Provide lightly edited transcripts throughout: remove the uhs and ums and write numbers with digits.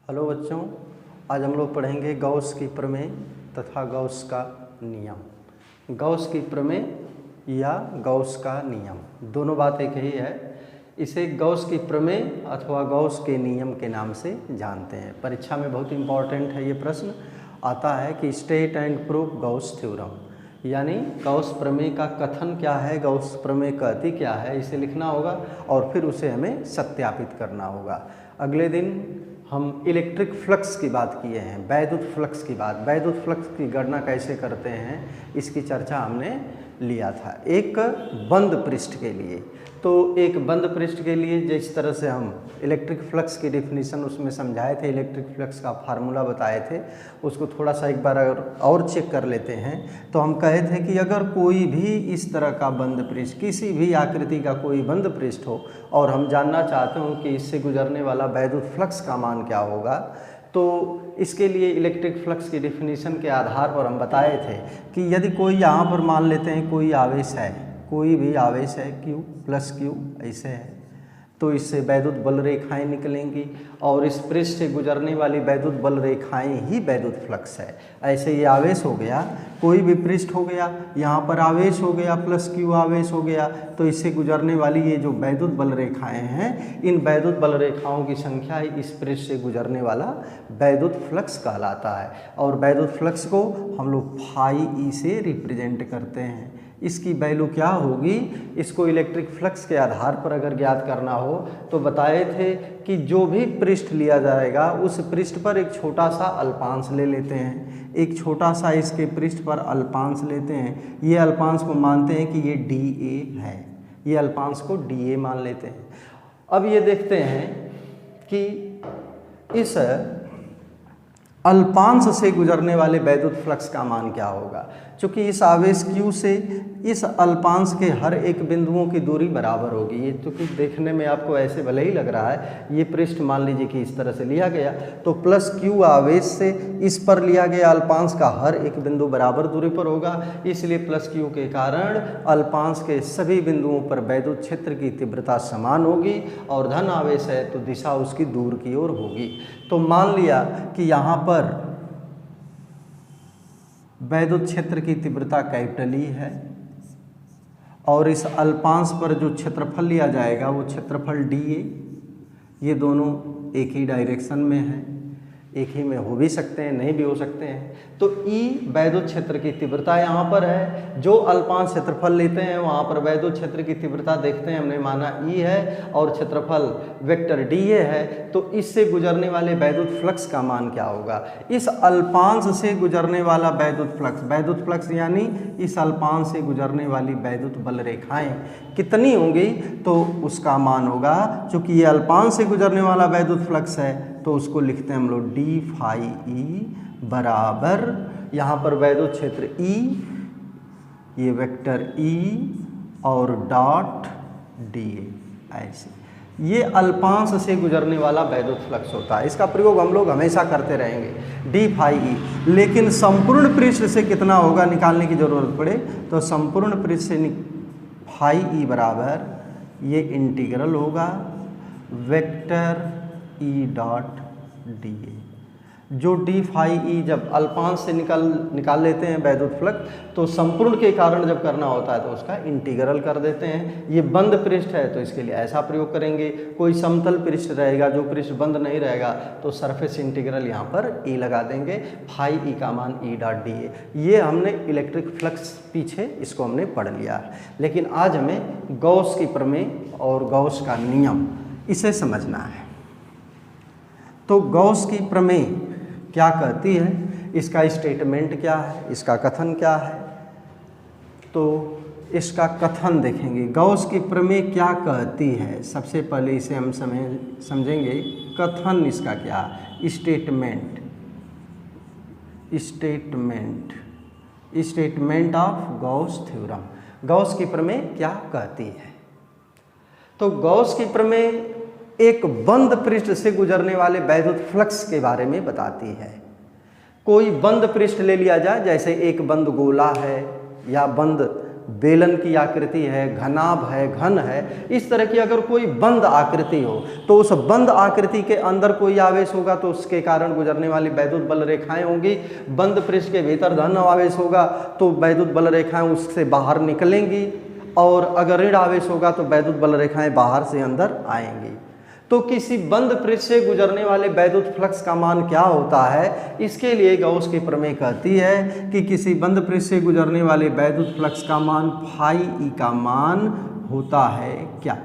Hello बच्चों, आज हम लोग पढ़ेंगे गॉस की प्रमेय तथा गॉस का नियम। गॉस की प्रमेय या गॉस का नियम दोनों बात एक ही है। इसे गॉस की प्रमेय अथवा गॉस के नियम के नाम से जानते हैं। परीक्षा में बहुत इंपॉर्टेंट है, ये प्रश्न आता है कि state and prove Gauss theorem, यानी गॉस प्रमेय का कथन क्या है, गॉस प्रमेय कहती क्या है, इसे लिखना होगा और फिर उसे हमें सत्यापित करना होगा। अगले दिन हम इलेक्ट्रिक फ्लक्स की बात किए हैं, वैद्युत फ्लक्स की बात, वैद्युत फ्लक्स की गणना कैसे करते हैं इसकी चर्चा हमने लिया था एक बंद पृष्ठ के लिए। तो एक बंद पृष्ठ के लिए जिस तरह से हम इलेक्ट्रिक फ्लक्स की डेफिनेशन उसमें समझाए थे, इलेक्ट्रिक फ्लक्स का फार्मूला बताए थे, उसको थोड़ा सा एक बार अगर और चेक कर लेते हैं तो हम कहे थे कि अगर कोई भी इस तरह का बंद पृष्ठ, किसी भी आकृति का कोई बंद पृष्ठ हो और हम जानना चाहते हो कि इससे गुजरने वाला वैद्युत फ्लक्स का मान क्या होगा, तो इसके लिए इलेक्ट्रिक फ्लक्स की डेफिनेशन के आधार पर हम बताए थे कि यदि कोई यहाँ पर मान लेते हैं कोई आवेश है, कोई भी आवेश है Q प्लस Q ऐसे है, तो इससे वैद्युत बल रेखाएं निकलेंगी और इस पृष्ठ से गुजरने वाली वैद्युत बल रेखाएं ही वैद्युत फ्लक्स है। ऐसे ये आवेश हो गया, कोई भी पृष्ठ हो गया, यहाँ पर आवेश हो गया प्लस Q आवेश हो गया, तो इससे गुजरने वाली ये जो वैद्युत बल रेखाएं हैं, इन वैद्युत बल रेखाओं की संख्या ही इस पृष्ठ से गुजरने वाला वैद्युत फ्लक्स कहलाता है। और वैद्युत फ्लक्स को हम लोग फाई ई से रिप्रेजेंट करते हैं। इसकी वैल्यू क्या होगी, इसको इलेक्ट्रिक फ्लक्स के आधार पर अगर ज्ञात करना हो तो बताए थे कि जो भी पृष्ठ लिया जाएगा उस पृष्ठ पर एक छोटा सा अल्पांश ले लेते हैं, एक छोटा सा इसके पृष्ठ पर अल्पांश लेते हैं। ये अल्पांश को मानते हैं कि ये dA है, ये अल्पांश को dA मान लेते हैं। अब ये देखते हैं कि इस अल्पांश से गुजरने वाले वैद्युत फ्लक्स का मान क्या होगा। चूँकि इस आवेश Q से इस अल्पांश के हर एक बिंदुओं की दूरी बराबर होगी। ये चूँकि देखने में आपको ऐसे भले ही लग रहा है, ये पृष्ठ मान लीजिए कि इस तरह से लिया गया, तो प्लस Q आवेश से इस पर लिया गया अल्पांश का हर एक बिंदु बराबर दूरी पर होगा, इसलिए प्लस Q के कारण अल्पांश के सभी बिंदुओं पर वैद्युत क्षेत्र की तीव्रता समान होगी और धन आवेश है तो दिशा उसकी दूर की ओर होगी। तो मान लिया कि यहाँ पर वैद्युत क्षेत्र की तीव्रता कैपिटल E है और इस अल्पांश पर जो क्षेत्रफल लिया जाएगा वो क्षेत्रफल dA, ये दोनों एक ही डायरेक्शन में है, एक ही में हो भी सकते हैं नहीं भी हो सकते हैं। तो E वैद्युत क्षेत्र की तीव्रता यहाँ पर है, जो अल्पांश क्षेत्रफल लेते हैं वहाँ पर वैद्युत क्षेत्र की तीव्रता देखते हैं, हमने माना E है और क्षेत्रफल वेक्टर dA है, तो इससे गुजरने वाले वैद्युत फ्लक्स का मान क्या होगा। इस अल्पांश से गुजरने वाला वैद्युत फ्लक्स यानी इस अल्पांश से गुजरने वाली वैद्युत बल रेखाएं कितनी होंगी, तो उसका मान होगा, चूँकि ये अल्पांश से गुजरने वाला वैद्युत फ्लक्स है तो उसको लिखते हैं हम लोग d फाई E बराबर, यहाँ पर वैद्युत क्षेत्र E, ये वेक्टर E और डॉट dA, ऐसे ये अल्पांश से गुजरने वाला वैद्युत फ्लक्स होता है। इसका प्रयोग हम लोग हमेशा करते रहेंगे d फाई E। लेकिन संपूर्ण पृष्ठ से कितना होगा निकालने की जरूरत पड़े तो संपूर्ण पृष्ठ से फाई E बराबर ये इंटीग्रल होगा वेक्टर E डॉट dA, जो d फाई E जब अल्पांश से निकाल लेते हैं वैद्युत फ्लक्स तो संपूर्ण के कारण जब करना होता है तो उसका इंटीग्रल कर देते हैं। ये बंद पृष्ठ है तो इसके लिए ऐसा प्रयोग करेंगे, कोई समतल पृष्ठ रहेगा जो पृष्ठ बंद नहीं रहेगा तो सरफेस इंटीग्रल यहाँ पर E लगा देंगे, फाई E का मान E डॉट dA। ये हमने इलेक्ट्रिक फ्लक्स पीछे इसको हमने पढ़ लिया है, लेकिन आज हमें गॉस की प्रमेय और गॉस का नियम इसे समझना है। तो गॉस की प्रमेय क्या कहती है, इसका स्टेटमेंट क्या है, इसका कथन क्या है, तो इसका कथन देखेंगे। गॉस की प्रमेय क्या कहती है, सबसे पहले इसे हम समझेंगे कथन इसका क्या है। Statement of Gauss theorem, Gauss की प्रमेय क्या कहती है। तो गॉस की प्रमेय एक बंद पृष्ठ से गुजरने वाले वैद्युत फ्लक्स के बारे में बताती है। कोई बंद पृष्ठ ले लिया जाए, जैसे एक बंद गोला है या बंद बेलन की आकृति है, घनाभ है, घन है, इस तरह की अगर कोई बंद आकृति हो तो उस बंद आकृति के अंदर कोई आवेश होगा तो उसके कारण गुजरने वाली वैद्युत बल रेखाएं होंगी। बंद पृष्ठ के भीतर धन आवेश होगा तो वैद्युत बल रेखाएं उससे बाहर निकलेंगी, और अगर ऋण आवेश होगा तो वैद्युत बल रेखाएं बाहर से अंदर आएंगी। तो किसी बंद पृष्ठ से गुजरने वाले वैद्युत फ्लक्स का मान क्या होता है, इसके लिए गॉस की प्रमेय कहती है कि किसी बंद पृष्ठ से गुजरने वाले वैद्युत फ्लक्स का मान फाई ई का मान होता है क्या,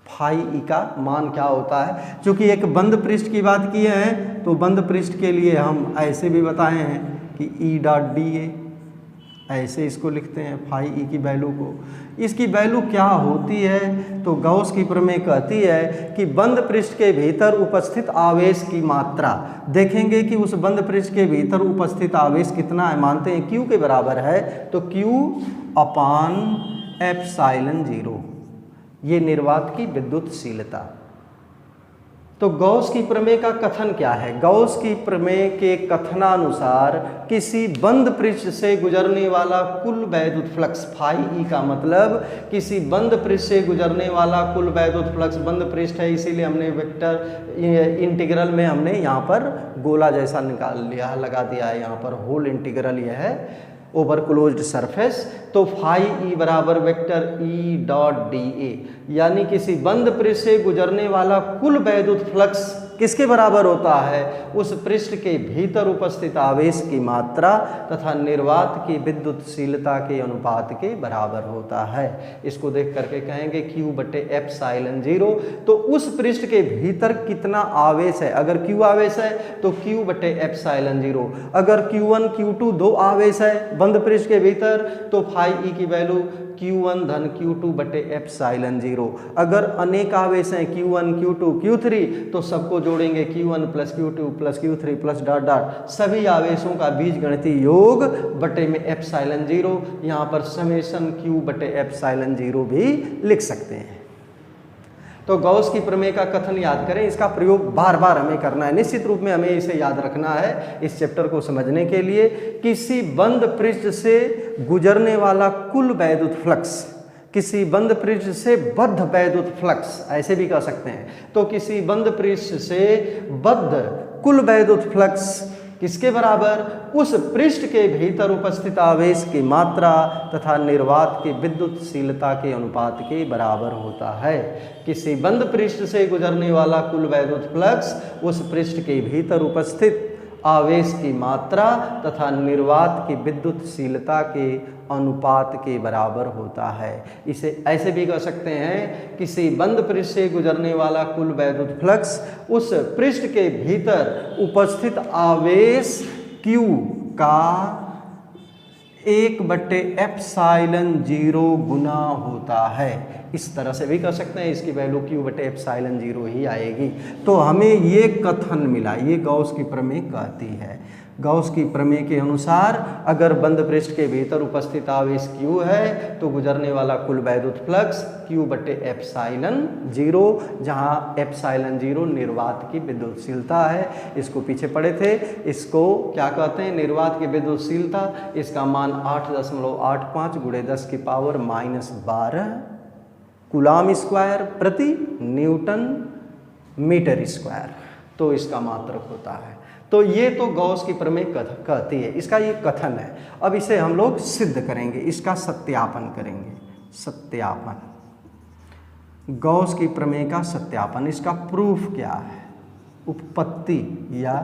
फाई ई का मान क्या होता है। क्योंकि एक बंद पृष्ठ की बात की है तो बंद पृष्ठ के लिए हम ऐसे भी बताए हैं कि ई डॉट डी ए, ऐसे इसको लिखते हैं फाई ई की वैल्यू को। इसकी वैल्यू क्या होती है, तो गॉस की प्रमेय कहती है कि बंद पृष्ठ के भीतर उपस्थित आवेश की मात्रा, देखेंगे कि उस बंद पृष्ठ के भीतर उपस्थित आवेश कितना है, मानते हैं Q के बराबर है, तो Q अपान एप्सिलॉन 0, ये निर्वात की विद्युतशीलता। तो गॉस की प्रमेय का कथन क्या है, गॉस की प्रमेय के कथनानुसार किसी बंद पृष्ठ से गुजरने वाला कुल वैद्युत फ्लक्स, फाई ई का मतलब किसी बंद पृष्ठ से गुजरने वाला कुल वैद्युत फ्लक्स, बंद पृष्ठ है इसीलिए हमने वेक्टर इंटीग्रल में हमने यहाँ पर गोला जैसा निकाल लिया, लगा दिया है, यहाँ पर होल इंटीग्रल यह है ओवर क्लोज्ड सरफेस। तो फाई ई बराबर वेक्टर ई डॉट डी ए, यानी किसी बंद पृष्ठ से गुजरने वाला कुल वैद्युत फ्लक्स किसके बराबर होता है, उस पृष्ठ के भीतर उपस्थित आवेश की मात्रा तथा निर्वात की विद्युतशीलता के अनुपात के बराबर होता है। इसको देख करके कहेंगे Q बटे एप्सिलॉन 0। तो उस पृष्ठ के भीतर कितना आवेश है, अगर Q आवेश है तो Q बटे एप्सिलॉन 0, अगर Q1 Q2 दो आवेश है बंद पृष्ठ के भीतर तो फाई ई की वैल्यू Q1 धन Q2 बटे एप्सिलॉन 0। अगर अनेक आवेश हैं Q1 Q2 Q3 तो सबको जोड़ेंगे Q1 plus Q2 plus Q3 plus dot dot सभी आवेशों का बीजगणितीय योग बटे में एप्सिलॉन 0, यहाँ पर समेशन Q बटे एप्सिलॉन 0 भी लिख सकते हैं। तो गॉस की प्रमेय का कथन याद करें, इसका प्रयोग बार बार हमें करना है, निश्चित रूप में हमें इसे याद रखना है इस चैप्टर को समझने के लिए। किसी बंद पृष्ठ से गुजरने वाला कुल वैद्युत फ्लक्स, किसी बंद पृष्ठ से बद्ध वैद्युत फ्लक्स ऐसे भी कह सकते हैं, तो किसी बंद पृष्ठ से बद्ध कुल वैद्युत फ्लक्स किसके बराबर, उस पृष्ठ के भीतर उपस्थित आवेश की मात्रा तथा निर्वात की विद्युतशीलता के अनुपात के बराबर होता है। किसी बंद पृष्ठ से गुजरने वाला कुल वैद्युत फ्लक्स उस पृष्ठ के भीतर उपस्थित आवेश की मात्रा तथा निर्वात की विद्युतशीलता के अनुपात के बराबर होता है। इसे ऐसे भी कह सकते हैं, किसी बंद पृष्ठ से गुजरने वाला कुल वैद्युत फ्लक्स उस पृष्ठ के भीतर उपस्थित आवेश Q का 1 बटे एप्सिलॉन 0 गुना होता है। इस तरह से भी कर सकते हैं, इसकी वैल्यू Q बटे एप्सिलॉन 0 ही आएगी। तो हमें ये कथन मिला, ये गॉस की प्रमेय कहती है। गॉस की प्रमेय के अनुसार अगर बंद पृष्ठ के भीतर उपस्थित आवेश Q है तो गुजरने वाला कुल वैद्युत फ्लक्स Q बटे एप्सिलॉन 0, जहाँ एप्सिलॉन 0 निर्वात की विद्युतशीलता है। इसको पीछे पढ़े थे, इसको क्या कहते हैं, निर्वात की विद्युतशीलता। इसका मान 8.85 गुणे 10 की पावर -12 कूलाम स्क्वायर प्रति न्यूटन मीटर स्क्वायर, तो इसका मात्रक होता है। तो ये तो गॉस की प्रमेय कहती है, इसका ये कथन है। अब इसे हम लोग सिद्ध करेंगे, इसका सत्यापन करेंगे। सत्यापन, गॉस की प्रमेय का सत्यापन, इसका प्रूफ क्या है, उत्पत्ति या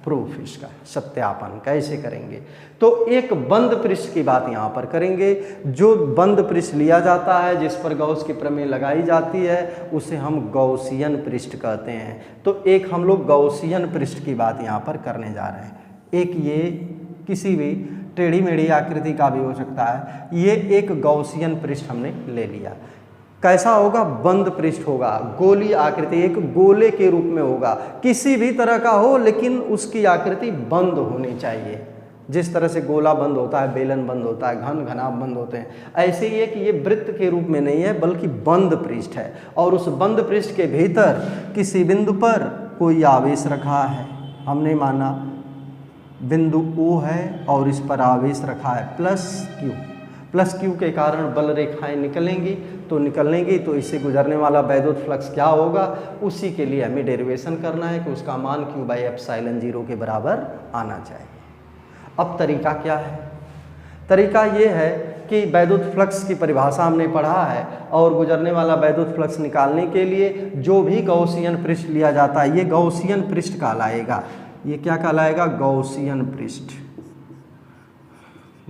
प्रूफ, इसका सत्यापन कैसे करेंगे। तो एक बंद पृष्ठ की बात यहाँ पर करेंगे। जो बंद पृष्ठ लिया जाता है जिस पर गॉस की प्रमेय लगाई जाती है उसे हम गॉसियन पृष्ठ कहते हैं। तो एक हम लोग गॉसियन पृष्ठ की बात यहाँ पर करने जा रहे हैं। एक ये किसी भी टेढ़ी मेढ़ी आकृति का भी हो सकता है, ये एक गॉसियन पृष्ठ हमने ले लिया। कैसा होगा, बंद पृष्ठ होगा, गोली आकृति, एक गोले के रूप में होगा, किसी भी तरह का हो लेकिन उसकी आकृति बंद होनी चाहिए। जिस तरह से गोला बंद होता है, बेलन बंद होता है, घन घनाभ बंद होते हैं, ऐसे ही है कि ये वृत्त के रूप में नहीं है बल्कि बंद पृष्ठ है। और उस बंद पृष्ठ के भीतर किसी बिंदु पर कोई आवेश रखा है, हमने माना बिंदु O है और इस पर आवेश रखा है +Q। प्लस क्यू के कारण बल रेखाएं निकलेंगी, तो इससे गुजरने वाला वैद्युत फ्लक्स क्या होगा, उसी के लिए हमें डेरिवेशन करना है कि उसका मान Q बाई एप्सिलॉन 0 के बराबर आना चाहिए। अब तरीका क्या है? तरीका ये है कि वैद्युत फ्लक्स की परिभाषा हमने पढ़ा है और गुजरने वाला वैद्युत फ्लक्स निकालने के लिए जो भी गॉसियन पृष्ठ लिया जाता है ये गॉसियन पृष्ठ कहलाएगा। ये क्या कहलाएगा? गॉसियन पृष्ठ।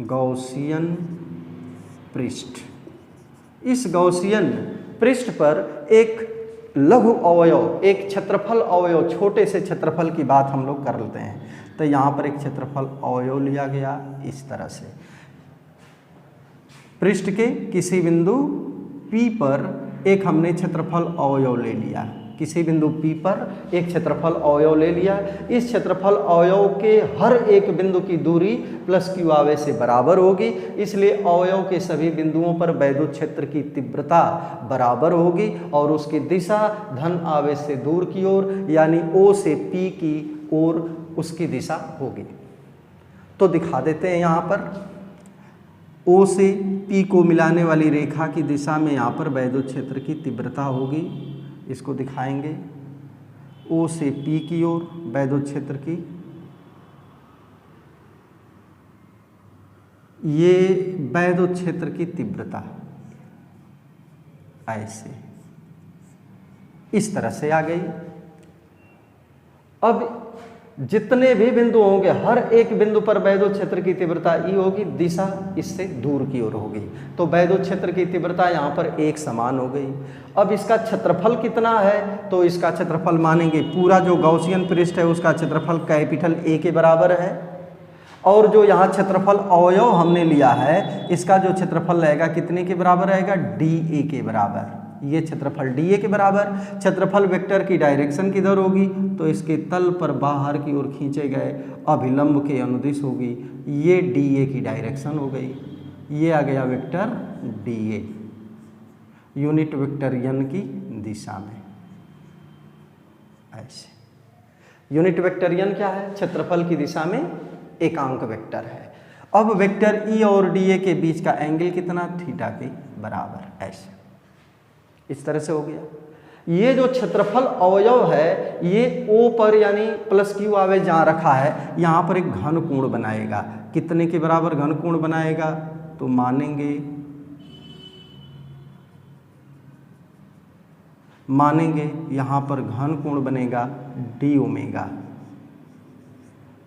गॉसियन पृष्ठ। इस गॉसियन पृष्ठ पर एक लघु अवयव, एक क्षेत्रफल अवयव, छोटे से क्षेत्रफल की बात हम लोग कर लेते हैं। तो यहाँ पर एक क्षेत्रफल अवयव लिया गया इस तरह से, पृष्ठ के किसी बिंदु P पर एक हमने क्षेत्रफल अवयव ले लिया, किसी बिंदु P पर एक क्षेत्रफल अवयव ले लिया। इस क्षेत्रफल अवयव के हर एक बिंदु की दूरी प्लस Q आवेश से बराबर होगी, इसलिए अवयव के सभी बिंदुओं पर वैद्युत क्षेत्र की तीव्रता बराबर होगी और उसकी दिशा धन आवेश से दूर की ओर यानी O से P की ओर उसकी दिशा होगी। तो दिखा देते हैं यहाँ पर O से P को मिलाने वाली रेखा की दिशा में यहाँ पर वैद्युत क्षेत्र की तीव्रता होगी। इसको दिखाएंगे O से P की ओर वैद्युत क्षेत्र की, ये वैद्युत क्षेत्र की तीव्रता ऐसे इस तरह से आ गई। अब जितने भी बिंदु होंगे हर एक बिंदु पर वैद्युत क्षेत्र की तीव्रता E होगी, दिशा इससे दूर की ओर होगी, तो वैद्युत क्षेत्र की तीव्रता यहाँ पर एक समान हो गई। अब इसका क्षेत्रफल कितना है, तो इसका क्षेत्रफल मानेंगे पूरा जो गॉसियन पृष्ठ है उसका क्षेत्रफल कैपिटल A के बराबर है और जो यहाँ क्षेत्रफल अवयव हमने लिया है इसका जो क्षेत्रफल रहेगा कितने के बराबर रहेगा? DA के बराबर। ये क्षेत्रफल DA के बराबर। क्षेत्रफल वेक्टर की डायरेक्शन किधर होगी, तो इसके तल पर बाहर की ओर खींचे गए अभिलंब के अनुदिश होगी, ये DA की डायरेक्शन हो गई। ये आ गया vector DA unit vector n की दिशा में ऐसे। यूनिट वेक्टर n क्या है? क्षेत्रफल की दिशा में एकांक वेक्टर है। अब वेक्टर E और DA के बीच का एंगल कितना? थीटा के बराबर ऐसे। इस तरह से हो गया। ये जो क्षेत्रफल अवयव है ये O पर यानी प्लस Q आवेश जहाँ रखा है यहाँ पर एक घन कोण बनाएगा। कितने के बराबर घन कोण बनाएगा? तो मानेंगे यहाँ पर घन कोण बनेगा d ओमेगा।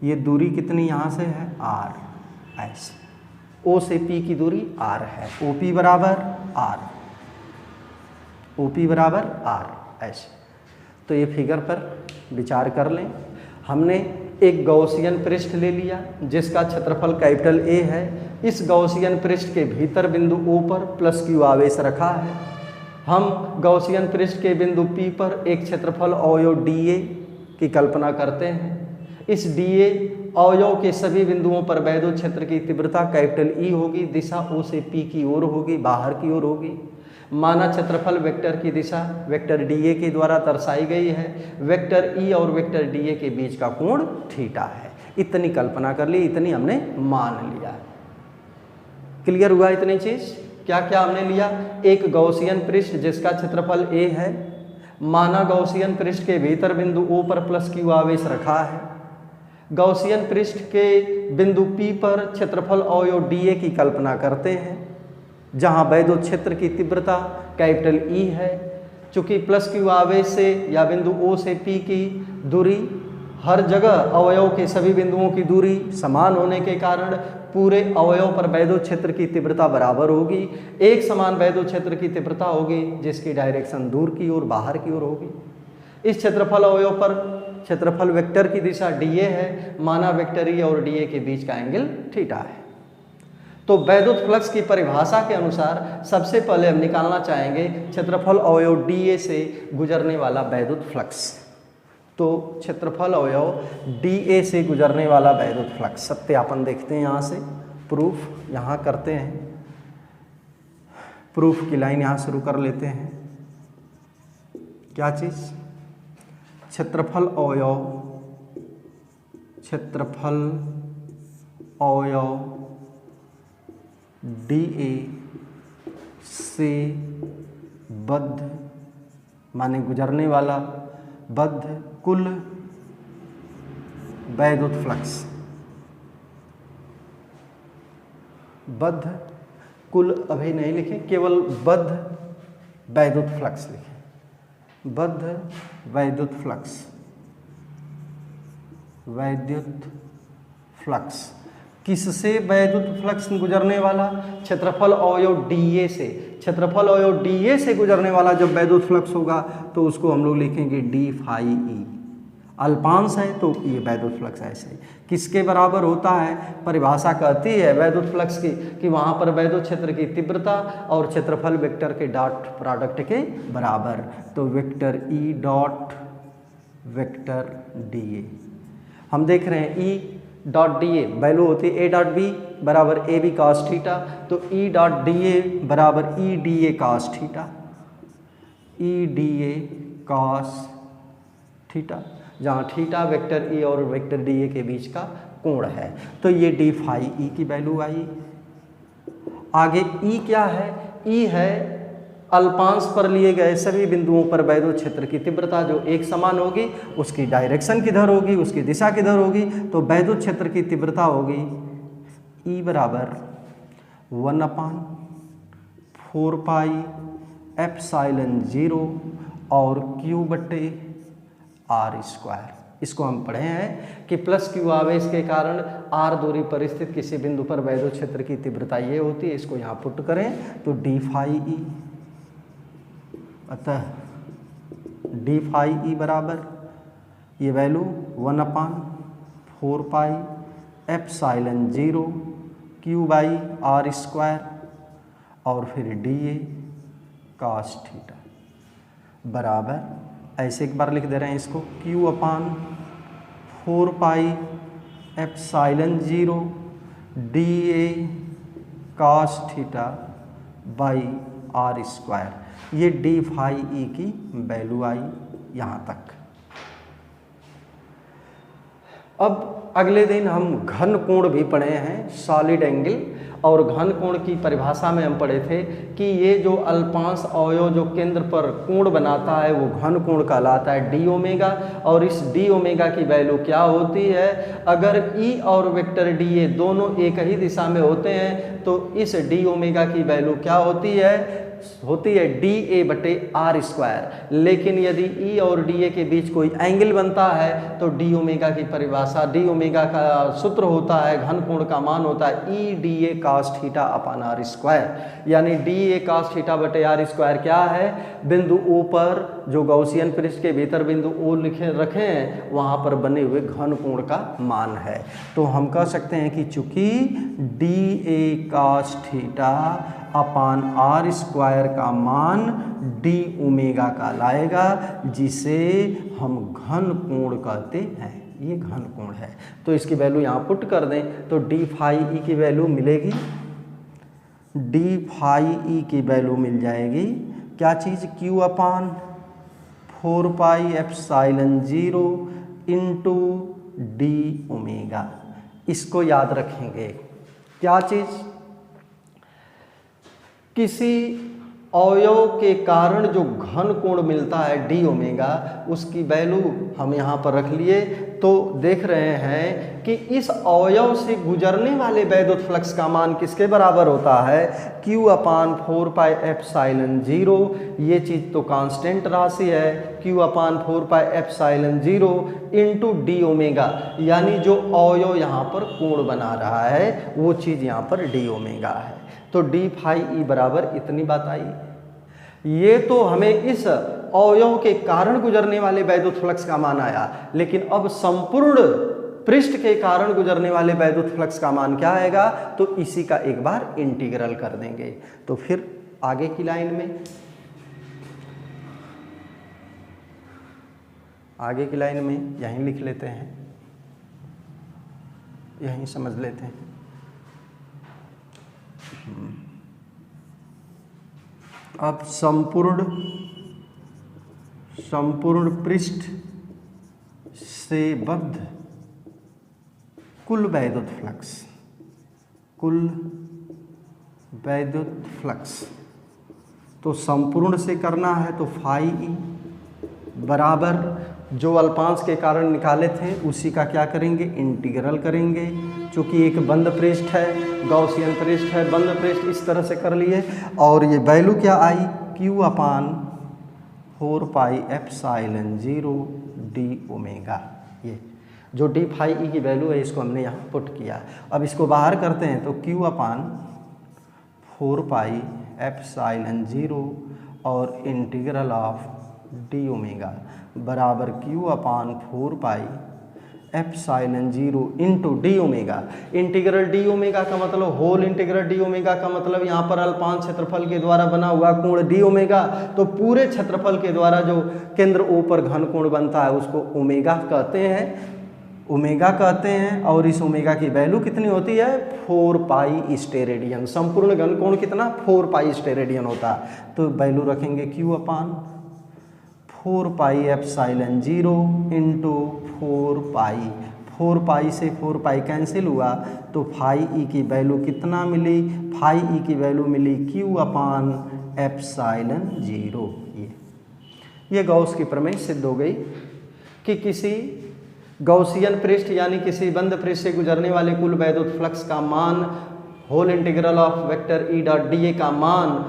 ये दूरी कितनी यहाँ से है? r ऐसे। O से P की दूरी r है, OP बराबर r, OP बराबर r ऐसे। तो ये फिगर पर विचार कर लें। हमने एक गॉसियन पृष्ठ ले लिया जिसका क्षेत्रफल कैपिटल A है। इस गॉसियन पृष्ठ के भीतर बिंदु O पर प्लस Q आवेश रखा है। हम गॉसियन पृष्ठ के बिंदु P पर एक क्षेत्रफल अवयव DA की कल्पना करते हैं। इस DA अवयव के सभी बिंदुओं पर वैद्युत क्षेत्र की तीव्रता कैपिटल E होगी, दिशा O से P की ओर होगी, बाहर की ओर होगी। माना क्षेत्रफल वेक्टर की दिशा वेक्टर DA के द्वारा दर्शाई गई है। वेक्टर E और वेक्टर DA के बीच का कोण थीटा है। इतनी कल्पना कर ली, इतनी हमने मान लिया। क्लियर हुआ इतनी चीज? क्या क्या हमने लिया? एक गॉसियन पृष्ठ जिसका क्षेत्रफल A है। माना गॉसियन पृष्ठ के भीतर बिंदु O पर प्लस Q आवेश रखा है। गॉसियन पृष्ठ के बिंदु P पर क्षेत्रफल अवयव DA की कल्पना करते हैं जहां वैद्युत क्षेत्र की तीव्रता कैपिटल E है। चूंकि प्लस Q आवेश से या बिंदु O से P की दूरी हर जगह अवयव के सभी बिंदुओं की दूरी समान होने के कारण पूरे अवयव पर वैद्युत क्षेत्र की तीव्रता बराबर होगी। एक समान वैद्युत क्षेत्र की तीव्रता होगी जिसकी डायरेक्शन दूर की ओर, बाहर की ओर होगी। इस क्षेत्रफल अवयव पर क्षेत्रफल वेक्टर की दिशा DA है। माना वेक्टर E और DA के बीच का एंगल थीटा है। तो वैद्युत फ्लक्स की परिभाषा के अनुसार सबसे पहले हम निकालना चाहेंगे क्षेत्रफल अवयव DA से गुजरने वाला वैद्युत फ्लक्स। तो क्षेत्रफल अवयव DA से गुजरने वाला वैद्युत फ्लक्स सत्यापन देखते हैं। यहाँ से प्रूफ यहाँ करते हैं। प्रूफ की लाइन यहाँ शुरू कर लेते हैं। क्या चीज़? क्षेत्रफल अवयव DA से बद्ध माने गुजरने वाला, बद्ध कुल वैद्युत फ्लक्स, बद्ध कुल अभी नहीं लिखें, केवल बद्ध वैद्युत फ्लक्स लिखें। बद्ध वैद्युत फ्लक्स, वैद्युत फ्लक्स किससे वैद्युत फ्लक्स गुजरने वाला? क्षेत्रफल अवयव DA से। क्षेत्रफल अवयव DA से गुजरने वाला जब वैद्युत फ्लक्स होगा तो उसको हम लोग लिखेंगे D फाई E। अल्पांश है तो ये वैद्युत फ्लक्स ऐसे किसके बराबर होता है? परिभाषा कहती है वैद्युत फ्लक्स की कि वहाँ पर वैद्युत क्षेत्र की तीव्रता और क्षेत्रफल वेक्टर के डॉट प्रोडक्ट के बराबर। तो vector E dot vector DA हम देख रहे हैं E डॉट DA वैल्यू होती है A डॉट B बराबर AB cos थीटा, तो E डॉट DA बराबर EDA cos theta, EDA cos theta, जहाँ थीटा वेक्टर E और वेक्टर DA के बीच का कोण है। तो ये D फाई E की वैल्यू आई। आगे E क्या है? E है अल्पांश पर लिए गए सभी बिंदुओं पर वैद्युत क्षेत्र की तीव्रता जो एक समान होगी, उसकी डायरेक्शन किधर होगी, उसकी दिशा किधर होगी, तो वैद्युत क्षेत्र की तीव्रता होगी E बराबर 1/4 पाई एप्सिलॉन 0 और Q बटे R स्क्वायर। इसको हम पढ़े हैं कि प्लस Q आवेश के कारण R दूरी पर स्थित किसी बिंदु पर वैद्युत क्षेत्र की तीव्रता ये होती है। इसको यहाँ पुट करें तो D फाई E, अतः D फाई E बराबर ये value 1/4 pi epsilon 0 Q by R square और फिर DA cos थीटा बराबर, ऐसे एक बार लिख दे रहे हैं इसको, Q/4 pi epsilon 0 DA cos theta by R square. ये D फाई E की वैल्यू आई यहाँ तक। अब अगले दिन हम घन कोण भी पढ़े हैं, सॉलिड एंगल, और घन कोण की परिभाषा में हम पढ़े थे कि ये जो अल्पांश अवयव जो केंद्र पर कोण बनाता है वो घन कोण कहलाता है डी ओमेगा। और इस डी ओमेगा की वैल्यू क्या होती है? अगर E और वेक्टर डी ए दोनों एक ही दिशा में होते हैं तो इस डी ओमेगा की वैल्यू क्या होती है? होती है DA बटे R स्क्वायर। लेकिन यदि E और DA के बीच कोई एंगल बनता है तो डी ओमेगा की परिभाषा, डी ओमेगा का सूत्र होता है, घन कोण का मान होता है EDA cos theta upon R square. यानी DA cos थीटा बटे R स्क्वायर क्या है? बिंदु O पर जो गौसियन पृष्ठ के भीतर बिंदु O लिखे रखे हैं वहाँ पर बने हुए घन कोण का मान है। तो हम कह सकते हैं कि चूंकि DA cos theta upon R square का मान डी ओमेगा का लाएगा, जिसे हम घन कोण कहते हैं। ये घन कोण है। तो इसकी वैल्यू यहाँ पुट कर दें तो डी फाई E की वैल्यू मिलेगी, डी फाई E की वैल्यू मिल जाएगी क्या चीज़? Q/4 पाई एप्सिलॉन 0 इंटू डी ओमेगा। इसको याद रखेंगे। क्या चीज़? किसी अवयव के कारण जो घन कोण मिलता है डी ओमेगा, उसकी वैल्यू हम यहाँ पर रख लिए। तो देख रहे हैं कि इस अवयव से गुजरने वाले वैद्युत फ्लक्स का मान किसके बराबर होता है? Q/4 पाई एप्सिलॉन 0। ये चीज़ तो कांस्टेंट राशि है, Q/4 पाई एप्सिलॉन 0 इंटू डी ओमेगा। यानी जो अवयव यहाँ पर कोण बना रहा है वो चीज़ यहाँ पर डी ओमेगा है। तो डी फाई E बराबर इतनी बात आई। ये तो हमें इस अवयव के कारण गुजरने वाले वैद्युत फ्लक्स का मान आया, लेकिन अब संपूर्ण पृष्ठ के कारण गुजरने वाले वैद्युत फ्लक्स का मान क्या आएगा? तो इसी का एक बार इंटीग्रल कर देंगे। तो फिर आगे की लाइन में, आगे की लाइन में यहीं लिख लेते हैं, यहीं समझ लेते हैं। अब संपूर्ण पृष्ठ से बद्ध कुल वैद्युत फ्लक्स, कुल वैद्युत फ्लक्स। तो संपूर्ण से करना है तो फाई ई बराबर जो अल्पांश के कारण निकाले थे उसी का क्या करेंगे, इंटीग्रल करेंगे। चूँकि एक बंद पृष्ठ है, गॉसियन पृष्ठ है, बंद पृष्ठ इस तरह से कर लिए। और ये वैल्यू क्या आई, Q अपान 4 पाई एप्सिलॉन 0 डी ओमेगा। ये जो डी फाई ई की वैल्यू है इसको हमने यहाँ पुट किया। अब इसको बाहर करते हैं तो Q अपान 4 पाई एप्सिलॉन 0 और इंटीग्रल ऑफ डी ओमेगा बराबर Q अपान 4 पाई epsilon 0 into D omega. Integral D omega का मतलब होल इंटीग्रल डी ओमेगा का मतलब यहाँ पर अल्पांश क्षेत्रफल के द्वारा बना हुआ कोण डी ओमेगा। तो पूरे क्षेत्रफल के द्वारा जो केंद्र ओ पर घन कोण बनता है उसको ओमेगा कहते हैं, ओमेगा कहते हैं। और इस ओमेगा की वैल्यू कितनी होती है, 4 पाई स्टेरेडियन। संपूर्ण घन कोण कितना, 4 पाई स्टेरेडियन होता है। तो वैल्यू रखेंगे Q अपान 4 पाई एप्सिलॉन 0 इंटू 4 पाई से 4 पाई कैंसिल हुआ तो फाई ई की वैल्यू कितना मिली, फाई ई की वैल्यू मिली Q अपान एप्सिलॉन 0। ये गॉस की प्रमेय सिद्ध हो गई कि किसी गॉसियन पृष्ठ यानी किसी बंद पृष्ठ से गुजरने वाले कुल वैद्युत फ्लक्स का मान whole integral of vector E dot d A का मान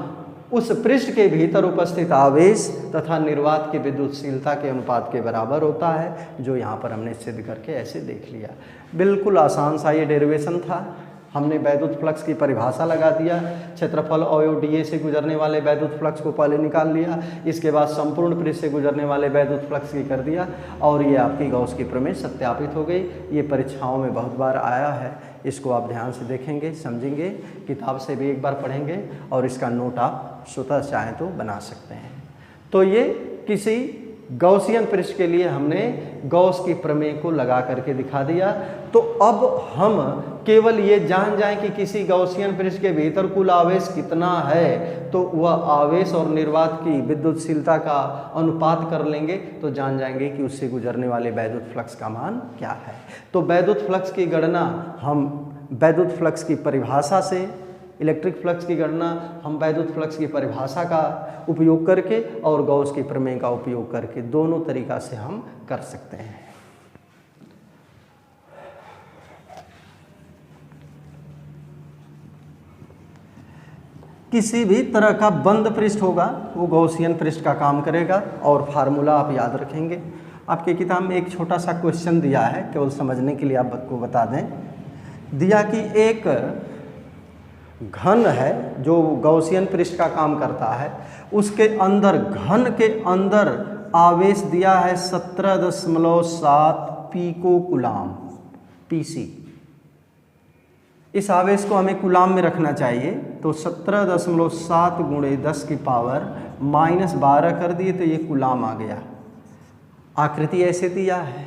उस पृष्ठ के भीतर उपस्थित आवेश तथा निर्वात की विद्युतशीलता के अनुपात के बराबर होता है, जो यहाँ पर हमने सिद्ध करके ऐसे देख लिया। बिल्कुल आसान सा ये डेरिवेशन था। हमने वैद्युत फ्लक्स की परिभाषा लगा दिया, क्षेत्रफल अवयव डीए से गुजरने वाले वैद्युत फ्लक्स को पहले निकाल लिया, इसके बाद संपूर्ण पृष्ठ से गुजरने वाले वैद्युत फ्लक्स की कर दिया और ये आपकी गॉस की प्रमेय सत्यापित हो गई। ये परीक्षाओं में बहुत बार आया है, इसको आप ध्यान से देखेंगे, समझेंगे, किताब से भी एक बार पढ़ेंगे और इसका नोट आप स्वतः चाहें तो बना सकते हैं। तो ये किसी गॉसियन पृष्ठ के लिए हमने गॉस की प्रमेय को लगा करके दिखा दिया। तो अब हम केवल ये जान जाएं कि किसी गॉसियन पृष्ठ के भीतर कुल आवेश कितना है, तो वह आवेश और निर्वात की विद्युतशीलता का अनुपात कर लेंगे तो जान जाएंगे कि उससे गुजरने वाले वैद्युत फ्लक्स का मान क्या है। तो वैद्युत फ्लक्स की गणना हम वैद्युत फ्लक्स की परिभाषा से, इलेक्ट्रिक फ्लक्स की गणना हम वैद्युत फ्लक्स की परिभाषा का उपयोग करके और गॉस की प्रमेय का उपयोग करके दोनों तरीका से हम कर सकते हैं। किसी भी तरह का बंद पृष्ठ होगा वो गॉसियन पृष्ठ का काम करेगा और फार्मूला आप याद रखेंगे। आपके किताब में एक छोटा सा क्वेश्चन दिया है, केवल समझने के लिए आपको बता दें। दिया कि एक घन है जो गॉसियन पृष्ठ का काम करता है, उसके अंदर घन के अंदर आवेश दिया है 17.7 पिको कूलाम पीसी। इस आवेश को हमें कूलाम में रखना चाहिए, तो 17.7 गुणे 10 की पावर -12 कर दिए तो ये कूलाम आ गया। आकृति ऐसे दिया है,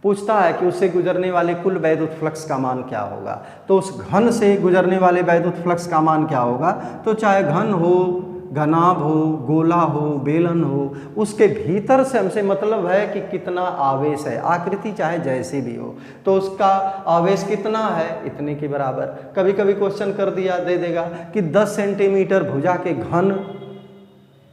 पूछता है कि उससे गुजरने वाले कुल वैद्युत फ्लक्स का मान क्या होगा। तो उस घन से गुजरने वाले वैद्युत फ्लक्स का मान क्या होगा, तो चाहे घन हो, घनाभ हो, गोला हो, बेलन हो, उसके भीतर से हमसे मतलब है कि कितना आवेश है। आकृति चाहे जैसे भी हो तो उसका आवेश कितना है, इतने के बराबर। कभी कभी क्वेश्चन कर दिया दे देगा कि 10 सेंटीमीटर भुजा के घन,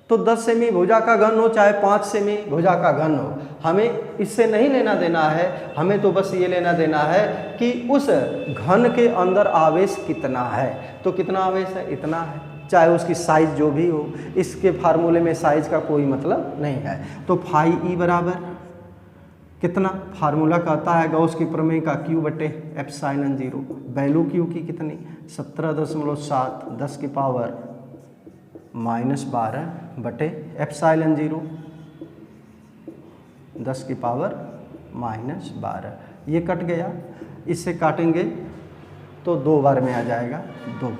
तो 10 सेमी भुजा का घन हो चाहे 5 सेमी भुजा का घन हो, हमें इससे नहीं लेना देना है। हमें तो बस ये लेना देना है कि उस घन के अंदर आवेश कितना है। तो कितना आवेश है, इतना है, चाहे उसकी साइज जो भी हो। इसके फार्मूले में साइज का कोई मतलब नहीं है। तो फाई ई बराबर कितना, फार्मूला कहता है गॉस की प्रमेय का Q बटे एप्सिलॉन 0। वैल्यू Q की कितनी, 17.7 10 की पावर -12 बटे एप्सिलॉन 0 10 की पावर -12। ये कट गया, इससे काटेंगे तो 2 बार में आ जाएगा 2।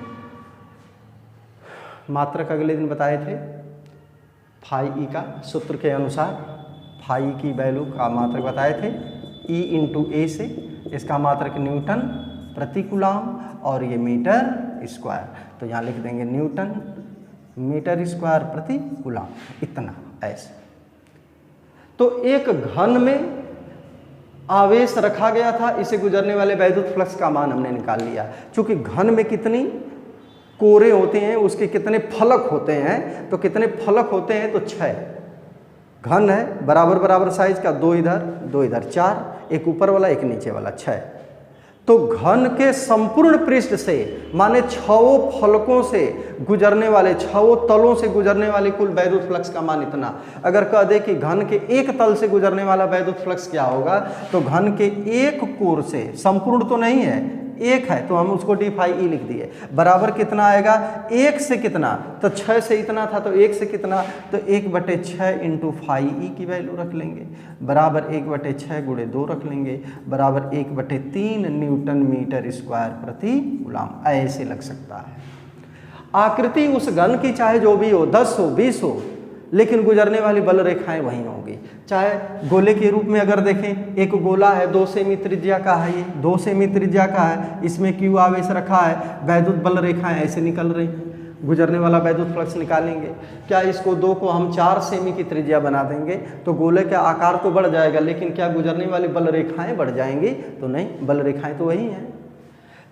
मात्रक अगले दिन बताए थे। फाई ई का सूत्र के अनुसार फाई की वैल्यू का मात्रक बताए थे E इंटू ए से, इसका मात्रक न्यूटन प्रति कूलाम और ये मीटर स्क्वायर। तो यहाँ लिख देंगे न्यूटन मीटर स्क्वायर प्रति कूलाम, इतना ऐसे। तो एक घन में आवेश रखा गया था, इसे गुजरने वाले वैद्युत फ्लक्स का मान हमने निकाल लिया। चूंकि घन में कितनी कोरे होते हैं उसके कितने फलक होते हैं, तो कितने फलक होते हैं, तो 6। घन है बराबर बराबर साइज का, 2 इधर 2 इधर, 4, एक ऊपर वाला एक नीचे वाला, 6। तो घन के संपूर्ण पृष्ठ से माने 6 फलकों से गुजरने वाले, 6 तलों से गुजरने वाले कुल वैद्युत फ्लक्स का मान इतना। अगर कह दे कि घन के एक तल से गुजरने वाला वैद्युत फ्लक्स क्या होगा, तो घन के एक कोर से, संपूर्ण तो नहीं है, एक है तो हम उसको d∅e लिख दिए, बराबर कितना आएगा, 1 से कितना, तो 6 से इतना था तो 1 से कितना, तो 1/6 इंटू φe की वैल्यू रख लेंगे, बराबर 1/6 गुणे 2 रख लेंगे, बराबर 1/3 न्यूटन मीटर स्क्वायर प्रति कूलम। ऐसे लग सकता है। आकृति उस घन की चाहे जो भी हो, 10 हो 20 हो, लेकिन गुजरने वाली बल रेखाएं वहीं होंगी। चाहे गोले के रूप में अगर देखें, एक गोला है 2 सेमी त्रिज्या का है, ये 2 सेमी त्रिज्या का है, इसमें Q आवेश रखा है, वैद्युत बल रेखाएं ऐसे निकल रही हैं, गुजरने वाला वैद्युत फ्लक्स निकालेंगे। क्या इसको 2 को हम 4 सेमी की त्रिज्या बना देंगे तो गोले का आकार तो बढ़ जाएगा, लेकिन क्या गुजरने वाली बल रेखाएं बढ़ जाएंगी, तो नहीं, बल रेखाएं तो वही हैं।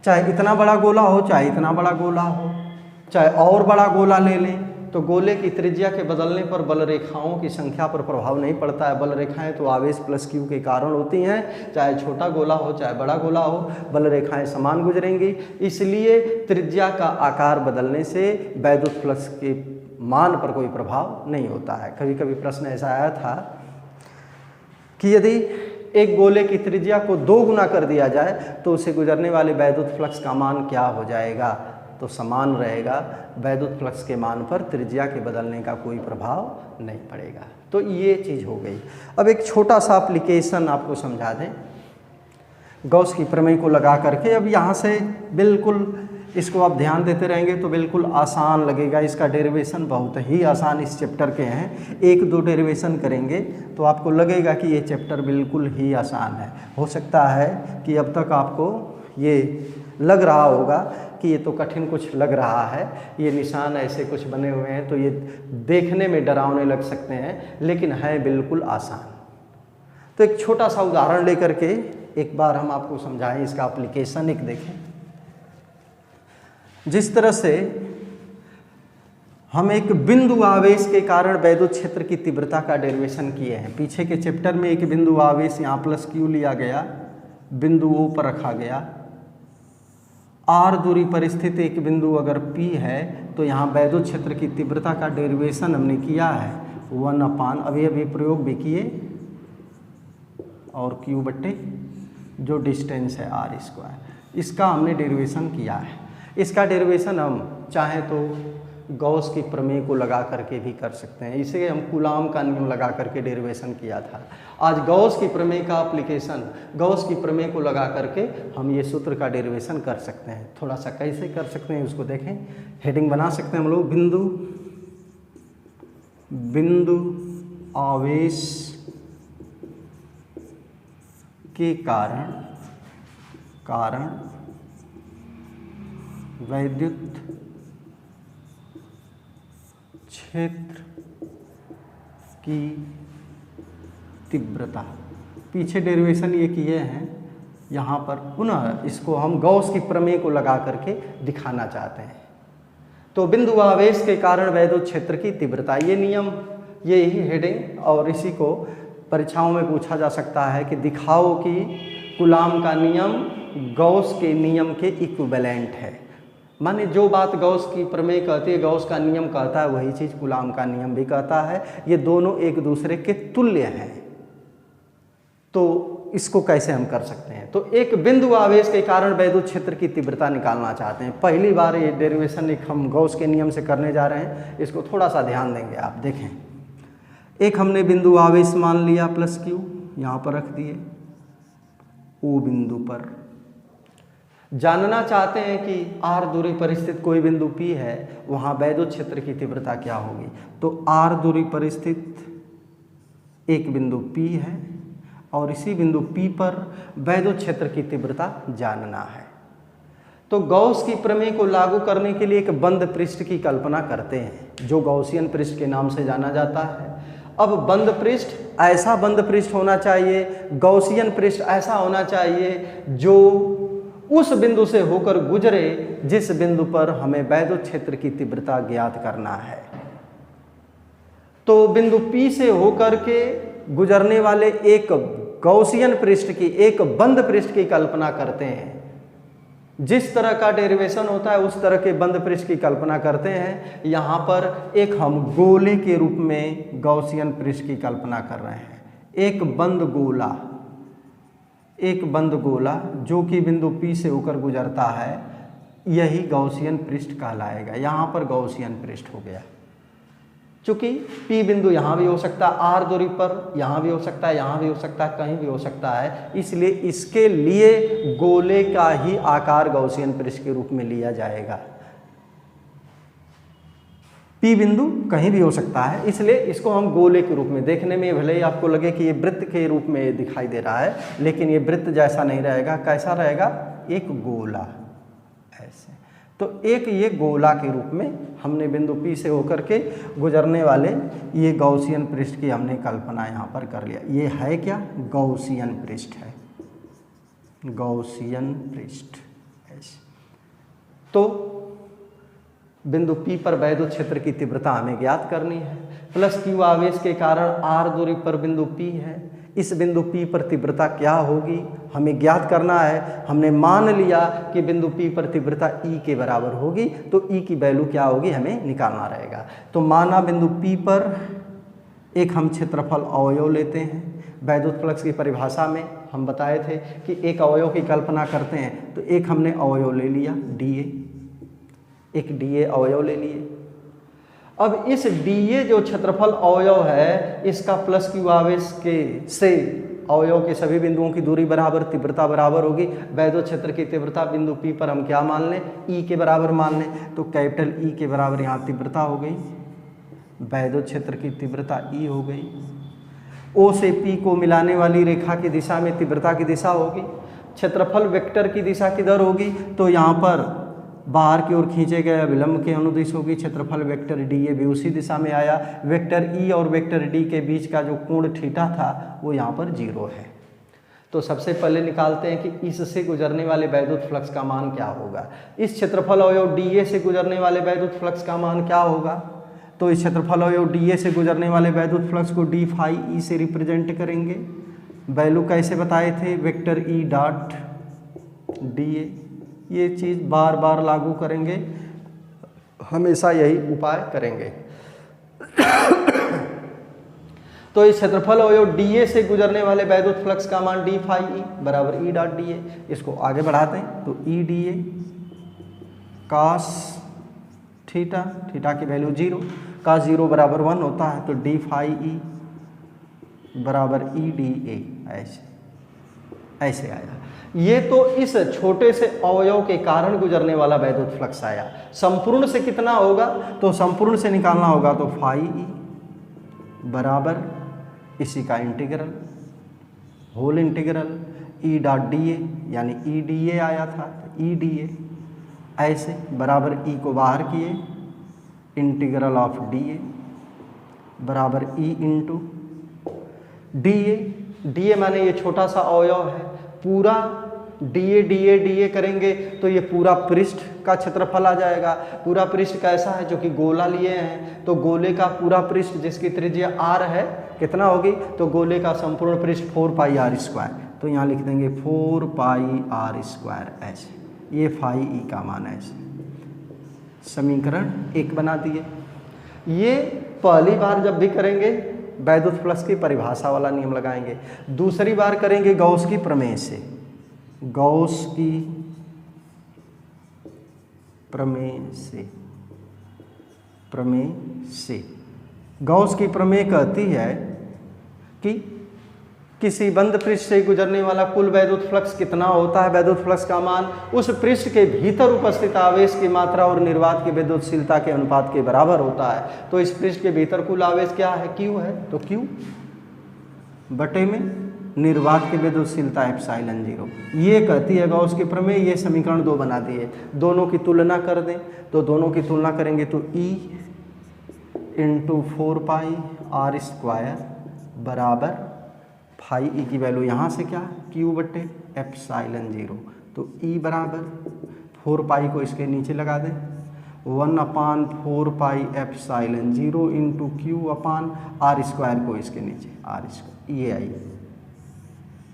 चाहे इतना बड़ा गोला हो, चाहे इतना बड़ा गोला हो, चाहे और बड़ा गोला ले लें, तो गोले की त्रिज्या के बदलने पर बल रेखाओं की संख्या पर प्रभाव नहीं पड़ता है। बल रेखाएं तो आवेश प्लस Q के कारण होती हैं, चाहे छोटा गोला हो चाहे बड़ा गोला हो, बल रेखाएं समान गुजरेंगी। इसलिए त्रिज्या का आकार बदलने से वैद्युत फ्लक्स के मान पर कोई प्रभाव नहीं होता है। कभी कभी प्रश्न ऐसा आया था कि यदि एक गोले की त्रिज्या को 2 गुना कर दिया जाए तो उसे गुजरने वाले वैद्युत फ्लक्स का मान क्या हो जाएगा, तो समान रहेगा, वैद्युत फ्लक्स के मान पर त्रिज्या के बदलने का कोई प्रभाव नहीं पड़ेगा। तो ये चीज़ हो गई। अब एक छोटा सा एप्लीकेशन आपको समझा दें गॉस की प्रमेय को लगा करके। अब यहाँ से बिल्कुल इसको आप ध्यान देते रहेंगे तो बिल्कुल आसान लगेगा। इसका डेरिवेशन बहुत ही आसान इस चैप्टर के हैं, 1-2 डेरिवेशन करेंगे तो आपको लगेगा कि ये चैप्टर बिल्कुल ही आसान है। हो सकता है कि अब तक आपको ये लग रहा होगा कि ये तो कठिन कुछ लग रहा है, ये निशान ऐसे कुछ बने हुए हैं तो ये देखने में डरावने लग सकते हैं, लेकिन है बिल्कुल आसान। तो एक छोटा सा उदाहरण लेकर के एक बार हम आपको समझाएं, इसका एप्लीकेशन एक देखें। जिस तरह से हम एक बिंदु आवेश के कारण वैद्युत क्षेत्र की तीव्रता का डेरिवेशन किए हैं। पीछे के चैप्टर में एक बिंदु आवेश यहाँ प्लस Q लिया गया, बिंदु O पर रखा गया, R दूरी पर स्थित एक बिंदु अगर P है तो यहाँ वैद्युत क्षेत्र की तीव्रता का डेरिवेशन हमने किया है 1/, अभी प्रयोग भी किए, और Q बट्टे जो डिस्टेंस है R², इसका हमने डेरिवेशन किया है। इसका डेरिवेशन हम चाहें तो गॉस की प्रमेय को लगा करके भी कर सकते हैं। इसे हम कूलाम का नियम लगा करके डेरिवेशन किया था। आज गॉस की प्रमेय का एप्लीकेशन, गॉस की प्रमेय को लगा करके हम ये सूत्र का डेरिवेशन कर सकते हैं। थोड़ा सा कैसे कर सकते हैं उसको देखें। हेडिंग बना सकते हैं हम लोग, बिंदु आवेश के कारण वैद्युत क्षेत्र की तीव्रता। पीछे डेरिवेशन ये किए हैं, यहाँ पर पुनः इसको हम गॉस की प्रमेय को लगा करके दिखाना चाहते हैं। तो बिंदु आवेश के कारण वैद्युत क्षेत्र की तीव्रता, ये नियम, ये ही हेडिंग, और इसी को परीक्षाओं में पूछा जा सकता है कि दिखाओ कि कूलाम का नियम गॉस के नियम के इक्विवेलेंट है। माने जो बात गॉस की प्रमेय कहती है, गॉस का नियम कहता है, वही चीज़ कूलाम का नियम भी कहता है। ये दोनों एक दूसरे के तुल्य हैं। तो इसको कैसे हम कर सकते हैं? तो एक बिंदु आवेश के कारण वैद्युत क्षेत्र की तीव्रता निकालना चाहते हैं। पहली बार ये डेरिवेशन एक हम गॉस के नियम से करने जा रहे हैं, इसको थोड़ा सा ध्यान देंगे आप। देखें, एक हमने बिंदु आवेश मान लिया प्लस Q, यहाँ पर रख दिए, O बिंदु पर जानना चाहते हैं कि R दूरी पर स्थित कोई बिंदु P है, वहाँ वैद्युत क्षेत्र की तीव्रता क्या होगी। तो R दूरी पर स्थित एक बिंदु P है और इसी बिंदु P पर वैद्युत क्षेत्र की तीव्रता जानना है। तो गॉस की प्रमेय को लागू करने के लिए एक बंद पृष्ठ की कल्पना करते हैं, जो गॉसियन पृष्ठ के नाम से जाना जाता है। अब बंद पृष्ठ, ऐसा बंद पृष्ठ होना चाहिए, गॉसियन पृष्ठ ऐसा होना चाहिए जो उस बिंदु से होकर गुजरे जिस बिंदु पर हमें वैद्युत क्षेत्र की तीव्रता ज्ञात करना है। तो बिंदु P से होकर के गुजरने वाले एक गॉसियन पृष्ठ की, एक बंद पृष्ठ की कल्पना करते हैं। जिस तरह का डेरिवेशन होता है उस तरह के बंद पृष्ठ की कल्पना करते हैं। यहाँ पर एक हम गोले के रूप में गॉसियन पृष्ठ की कल्पना कर रहे हैं। एक बंद गोला जो कि बिंदु P से होकर गुजरता है, यही गॉसियन पृष्ठ कहलाएगा। यहाँ पर गॉसियन पृष्ठ हो गया। चूंकि P बिंदु यहाँ भी हो सकता है, R दूरी पर यहाँ भी हो सकता है, यहाँ भी हो सकता है, कहीं भी हो सकता है, इसलिए इसके लिए गोले का ही आकार गॉसियन पृष्ठ के रूप में लिया जाएगा। P बिंदु कहीं भी हो सकता है, इसलिए इसको हम गोले के रूप में, देखने में भले ही आपको लगे कि ये वृत्त के रूप में दिखाई दे रहा है, लेकिन ये वृत्त जैसा नहीं रहेगा। कैसा रहेगा? एक गोला, ऐसे। तो एक ये गोला के रूप में हमने बिंदु P से होकर के गुजरने वाले ये गॉसियन पृष्ठ की हमने कल्पना यहाँ पर कर लिया। ये है क्या? गॉसियन पृष्ठ है, गॉसियन पृष्ठ। ऐसे तो बिंदु P पर वैद्युत क्षेत्र की तीव्रता हमें ज्ञात करनी है। प्लस Q आवेश के कारण R दूरी पर बिंदु P है। इस बिंदु P पर तीव्रता क्या होगी हमें ज्ञात करना है। हमने मान लिया कि बिंदु P पर तीव्रता E के बराबर होगी, तो E की वैल्यू क्या होगी हमें निकालना रहेगा। तो माना बिंदु P पर एक हम क्षेत्रफल अवयव लेते हैं। वैद्युत फ्लक्स की परिभाषा में हम बताए थे कि एक अवयव की कल्पना करते हैं, तो एक हमने अवयव ले लिया dA, एक dA अवयव ले लिए। अब इस dA जो क्षेत्रफल अवयव है, इसका प्लस Q आवेश के से अवयव के सभी बिंदुओं की दूरी बराबर, तीव्रता बराबर होगी। वैद्युत क्षेत्र की तीव्रता बिंदु P पर हम क्या मान लें? E के बराबर मान लें। तो कैपिटल E के बराबर यहाँ तीव्रता हो गई, वैद्युत क्षेत्र की तीव्रता E हो गई। O से P को मिलाने वाली रेखा की दिशा में तीव्रता की दिशा होगी, क्षेत्रफल वेक्टर की दिशा किधर होगी? तो यहाँ पर बाहर की ओर खींचे गए विलंब के अनुदिश होगी। क्षेत्रफल वेक्टर dA भी उसी दिशा में आया। वेक्टर E और वेक्टर D के बीच का जो कोण थीटा था वो यहाँ पर 0 है। तो सबसे पहले निकालते हैं कि इससे गुजरने वाले वैद्युत फ्लक्स का मान क्या होगा। इस क्षेत्रफल अवयव dA से गुजरने वाले वैद्युत फ्लक्स का मान क्या होगा? तो इस क्षेत्रफल अवयव dA से गुजरने वाले वैद्युत फ्लक्स को d फाई E से रिप्रेजेंट करेंगे। वैल्यू कैसे बताए थे? Vector E dot dA। ये चीज़ बार बार लागू करेंगे, हमेशा यही उपाय करेंगे। तो इस क्षेत्रफल अवयव dA से गुजरने वाले वैद्युत फ्लक्स का मान d फाई E बराबर E डॉट dA। इसको आगे बढ़ाते हैं तो E dA cos theta, theta की वैल्यू 0, cos 0 बराबर 1 होता है, तो d फाई E बराबर E dA। ऐसे आया। ये तो इस छोटे से अवयव के कारण गुजरने वाला वैद्युत फ्लक्स आया। संपूर्ण से कितना होगा? तो संपूर्ण से निकालना होगा तो फाई E बराबर इसी का integral, whole integral E dot dA, यानी E dA आया था, तो E dA ऐसे बराबर E को बाहर किए, इंटीग्रल ऑफ dA बराबर E इंटू dA माने ये छोटा सा अवयव है। पूरा dA करेंगे तो ये पूरा पृष्ठ का क्षेत्रफल आ जाएगा। पूरा पृष्ठ कैसा है? जो कि गोला लिए हैं, तो गोले का पूरा पृष्ठ जिसकी त्रिज्या r है कितना होगी? तो गोले का संपूर्ण पृष्ठ 4 पाई r स्क्वायर, तो यहाँ लिख देंगे 4 पाई r स्क्वायर। ऐसे ये फाई E का मान है। ऐसे समीकरण 1 बना दिए। ये पहली बार जब भी करेंगे वैद्युत फ्लक्स की परिभाषा वाला नियम लगाएंगे। दूसरी बार करेंगे गॉस की प्रमेय से, गॉस की प्रमेय से गॉस की प्रमेय कहती है कि किसी बंद पृष्ठ से गुजरने वाला कुल वैद्युत फ्लक्स कितना होता है? वैद्युत फ्लक्स का मान उस पृष्ठ के भीतर उपस्थित आवेश की मात्रा और निर्वात की विद्युतशीलता के अनुपात के बराबर होता है। तो इस पृष्ठ के भीतर कुल आवेश क्या है? Q है, तो Q बटे में निर्वात की विद्युतशीलता एप्सिलॉन 0। ये कहती है गॉस की प्रमेय। ये समीकरण 2 बना दिए। दोनों की तुलना कर दें, तो दोनों की तुलना करेंगे तो E इंटू 4 पाई r स्क्वायर बराबर फाई E की वैल्यू यहाँ से क्या? Q बटे एप्सिलॉन 0, तो तो E बराबर 4 पाई को इसके नीचे लगा दें, 1/4 pi epsilon 0 into q upon r square को इसके नीचे आर स्क्वायर, ये आई।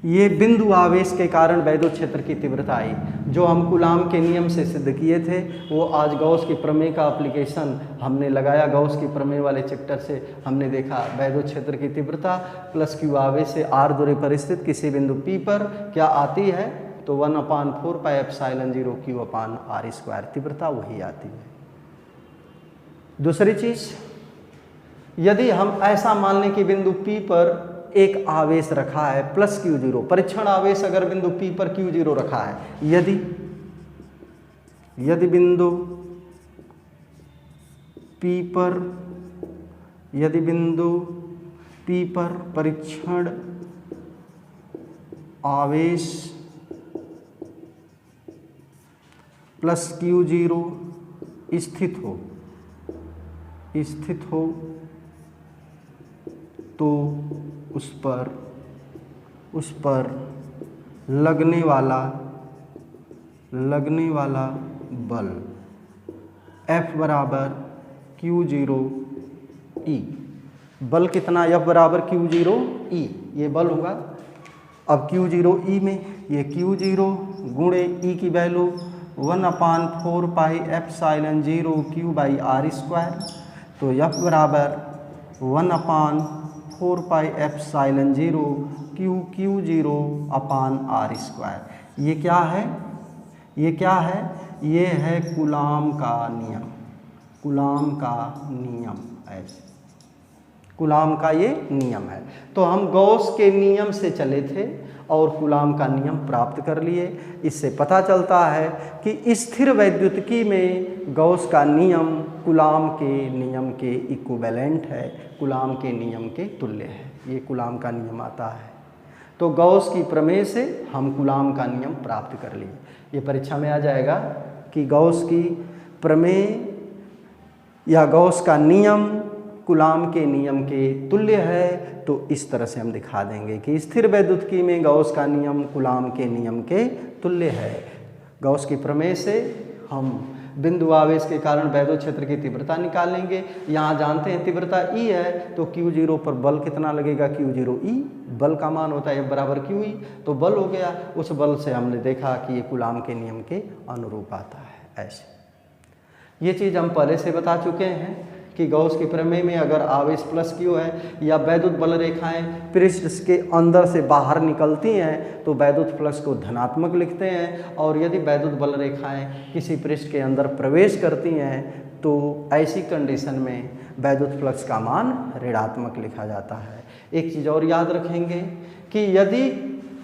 ये बिंदु आवेश के कारण वैद्युत क्षेत्र की तीव्रता आई। जो हम कूलाम के नियम से सिद्ध किए थे वो आज गॉस की प्रमेय का एप्लीकेशन हमने लगाया। गॉस की प्रमेय वाले चैप्टर से हमने देखा वैद्युत क्षेत्र की तीव्रता प्लस क्यू आवेश से आर दूरी पर स्थित किसी बिंदु P पर क्या आती है, तो 1/4 pi epsilon 0 q upon r square तीव्रता वही आती है। दूसरी चीज, यदि हम ऐसा मान लें कि बिंदु P पर एक आवेश रखा है प्लस Q0, परीक्षण आवेश अगर बिंदु P पर Q0 रखा है, यदि बिंदु P पर परीक्षण आवेश प्लस Q0 स्थित हो तो उस पर लगने वाला बल F बराबर Q0E। बल कितना, F बराबर Q0E, ये बल होगा। अब Q0E में ये Q0 गुणे E की value 1/4 pi epsilon 0 Q by r square, तो F बराबर 1/4 pi epsilon 0 Q0 upon r square. ये क्या है, ये है कूलाम का नियम, ऐसे कूलाम का ये नियम है। तो हम गॉस के नियम से चले थे और कूलाम का नियम प्राप्त कर लिए। इससे पता चलता है कि स्थिर वैद्युतिकी में गॉस का नियम कूलाम के नियम के इक्विवेलेंट है, कूलाम के नियम के तुल्य है। ये कूलाम का नियम आता है। तो गॉस की प्रमेय से हम कूलाम का नियम प्राप्त कर लिए। ये परीक्षा में आ जाएगा कि गॉस की प्रमेय या गॉस का नियम कूलाम के नियम के तुल्य है। तो इस तरह से हम दिखा देंगे कि स्थिर वैद्युतिकी में गॉस का नियम कूलाम के नियम के तुल्य है। गॉस की प्रमेय से हम बिंदु आवेश के कारण वैद्युत क्षेत्र की तीव्रता निकालेंगे। यहाँ जानते हैं तीव्रता E है, तो Q0 पर बल कितना लगेगा, Q0E बल का मान होता है F बराबर QE, तो बल हो गया। उस बल से हमने देखा कि ये कूलाम के नियम के अनुरूप आता है। ऐसे ये चीज़ हम पहले से बता चुके हैं कि गॉस की प्रमेय में अगर आवेश प्लस Q है या वैद्युत बल रेखाएं पृष्ठ के अंदर से बाहर निकलती हैं तो वैद्युत फ्लक्स को धनात्मक लिखते हैं, और यदि वैद्युत बल रेखाएं किसी पृष्ठ के अंदर प्रवेश करती हैं तो ऐसी कंडीशन में वैद्युत फ्लक्स का मान ऋणात्मक लिखा जाता है। एक चीज़ और याद रखेंगे कि यदि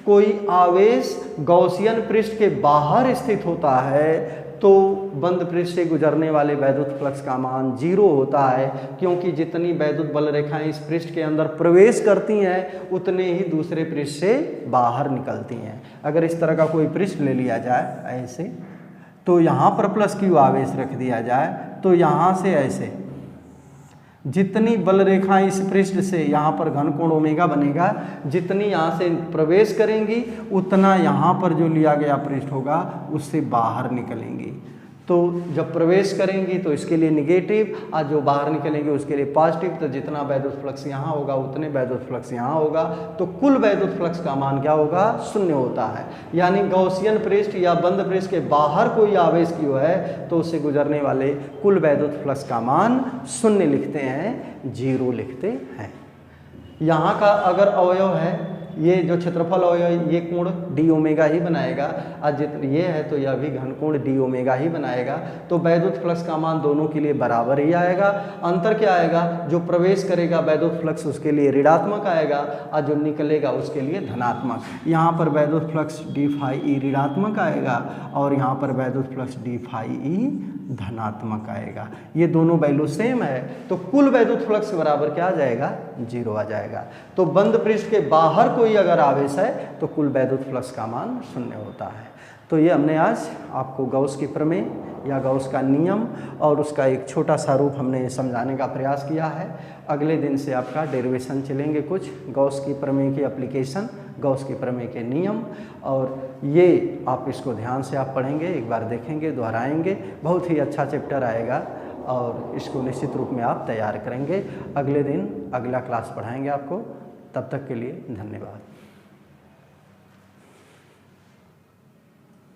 कोई आवेश गॉसियन पृष्ठ के बाहर स्थित होता है तो बंद पृष्ठ से गुजरने वाले वैद्युत फ्लक्स का मान 0 होता है, क्योंकि जितनी वैद्युत बल रेखाएं इस पृष्ठ के अंदर प्रवेश करती हैं उतने ही दूसरे पृष्ठ से बाहर निकलती हैं। अगर इस तरह का कोई पृष्ठ ले लिया जाए ऐसे, तो यहाँ पर प्लस Q आवेश रख दिया जाए, तो यहाँ से ऐसे जितनी बल रेखाएं इस पृष्ठ से यहाँ पर घन कोण ओमेगा बनेगा, जितनी यहाँ से प्रवेश करेंगी उतना यहाँ पर जो लिया गया पृष्ठ होगा उससे बाहर निकलेंगी। तो जब प्रवेश करेंगी तो इसके लिए निगेटिव, और जो बाहर निकलेंगे उसके लिए पॉजिटिव। तो जितना वैद्युत फ्लक्स यहाँ होगा उतने वैद्युत फ्लक्स यहाँ होगा, तो कुल वैद्युत फ्लक्स का मान क्या होगा, 0 होता है। यानी गॉसियन पृष्ठ या बंद पृष्ठ के बाहर कोई आवेश Q है तो उससे गुजरने वाले कुल वैद्युत फ्लक्स का मान 0 लिखते हैं, 0 लिखते हैं। यहाँ का अगर अवयव है, ये जो क्षेत्रफल अवयव ये कोण डी ओमेगा ही बनाएगा, और जितना ये है तो यह भी घन कोण डी ओमेगा ही बनाएगा। तो वैद्युत फ्लक्स का मान दोनों के लिए बराबर ही आएगा। अंतर क्या आएगा, जो प्रवेश करेगा वैद्युत फ्लक्स उसके लिए ऋणात्मक आएगा और जो निकलेगा उसके लिए धनात्मक। यहाँ पर वैद्युत फ्लक्स डी फाई ई ऋणात्मक आएगा और यहाँ पर वैद्युत फ्लक्स डी फाई ई धनात्मक आएगा। ये दोनों वैल्यू सेम है, तो कुल वैद्युत फ्लक्स बराबर क्या आ जाएगा, 0 आ जाएगा। तो बंद पृष्ठ के बाहर कोई अगर आवेश है तो कुल वैद्युत फ्लक्स का मान 0 होता है। तो ये हमने आज आपको गॉस की प्रमेय या गॉस का नियम और उसका एक छोटा सा रूप हमने समझाने का प्रयास किया है। अगले दिन से आपका डेरिवेशन चलेंगे, कुछ गॉस की प्रमेय की एप्लीकेशन गॉस की प्रमेय के नियम। और ये आप इसको ध्यान से आप पढ़ेंगे, एक बार देखेंगे, दोहराएंगे, बहुत ही अच्छा चैप्टर आएगा और इसको निश्चित रूप में आप तैयार करेंगे। अगले दिन अगला क्लास पढ़ाएंगे आपको। तब तक के लिए धन्यवाद।